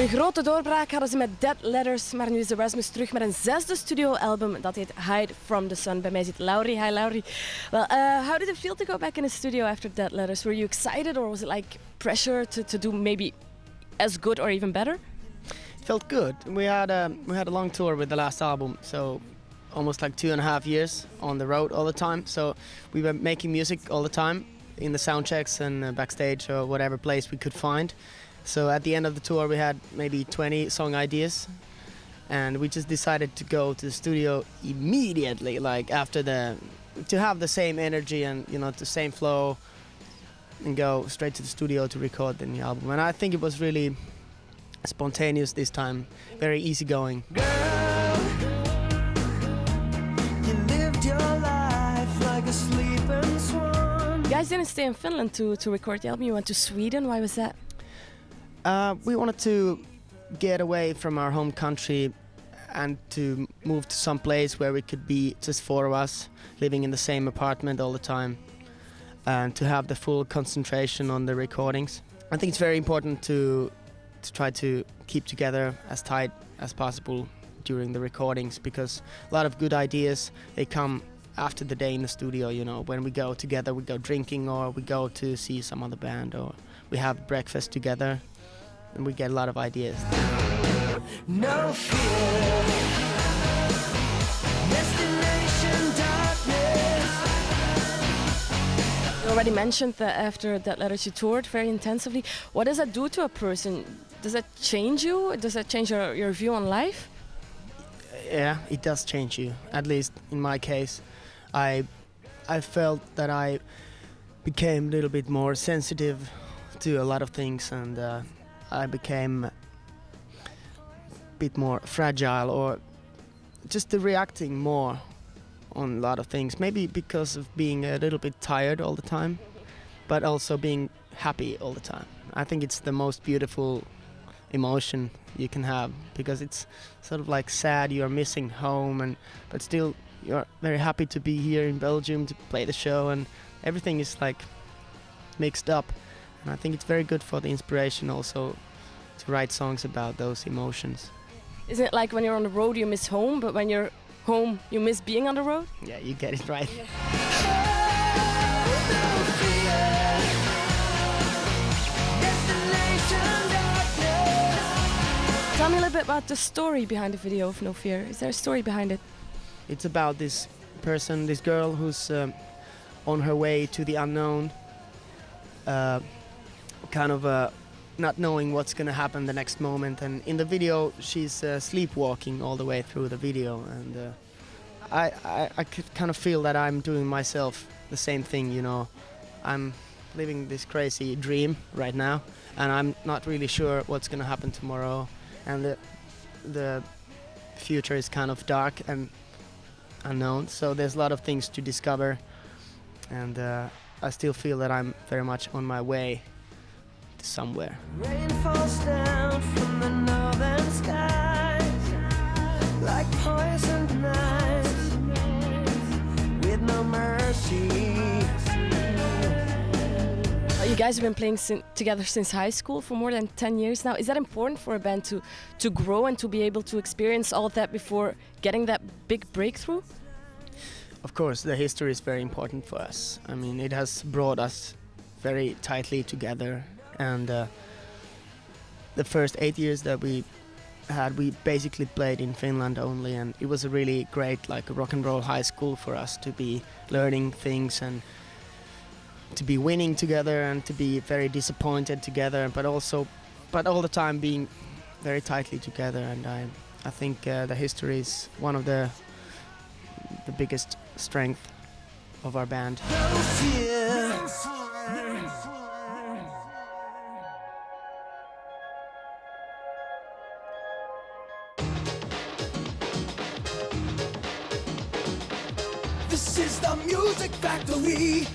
Een grote doorbraak hadden ze met Dead Letters, maar nu is de Rasmus terug met een 6e studioalbum dat heet Hide from the Sun. Bij mij zit Laurie. Hi Laurie. Well, how did it feel to go back in the studio after Dead Letters? Were you excited or was it like pressure to do maybe as good or even better? It felt good. We had a long tour with the last album, so almost like 2.5 years on the road all the time. So we were making music all the time in the sound checks and backstage or whatever place we could find. So at the end of the tour we had maybe 20 song ideas, and we just decided to go to the studio immediately, like to have the same energy and the same flow, and go straight to the studio to record the new album. And I think it was really spontaneous this time, very easygoing. Girl, you lived your life like a sleeping swan. You guys didn't stay in Finland to record the album, you went to Sweden. Why was that? We wanted to get away from our home country and to move to some place where we could be just 4 of us, living in the same apartment all the time, and to have the full concentration on the recordings. I think it's very important to try to keep together as tight as possible during the recordings, because a lot of good ideas, they come after the day in the studio, when we go together, we go drinking or we go to see some other band or we have breakfast together. And we get a lot of ideas. No fear. Destination darkness. You already mentioned that after Dead Letters you toured very intensively. What does that do to a person? Does that change you? Does that change your view on life? Yeah, it does change you. At least in my case, I felt that I became a little bit more sensitive to a lot of things, and I became a bit more fragile, or just reacting more on a lot of things. Maybe because of being a little bit tired all the time, but also being happy all the time. I think it's the most beautiful emotion you can have, because it's sort of like sad, you're missing home, but still you're very happy to be here in Belgium to play the show, and everything is like mixed up. And I think it's very good for the inspiration also to write songs about those emotions. Isn't it like when you're on the road you miss home, but when you're home you miss being on the road? Yeah, you get it right. Yeah. Tell me a little bit about the story behind the video of No Fear. Is there a story behind it? It's about this person, this girl who's on her way to the unknown, not knowing what's going to happen the next moment. And in the video she's sleepwalking all the way through the video, and I could kind of feel that I'm doing myself the same thing, I'm living this crazy dream right now, and I'm not really sure what's going to happen tomorrow, and the future is kind of dark and unknown, so there's a lot of things to discover, and I still feel that I'm very much on my way to somewhere. Rain falls down from the northern skies like poisoned knives with no mercy. You guys have been playing together since high school for more than 10 years now. Is that important for a band to grow and to be able to experience all of that before getting that big breakthrough? Of course, the history is very important for us. I mean, it has brought us very tightly together, and the first 8 years that we basically played in Finland only, and it was a really great, like, rock and roll high school for us to be learning things and to be winning together and to be very disappointed together, but all the time being very tightly together. And I think the history is one of the biggest strength of our band. No fear. This is the music factory.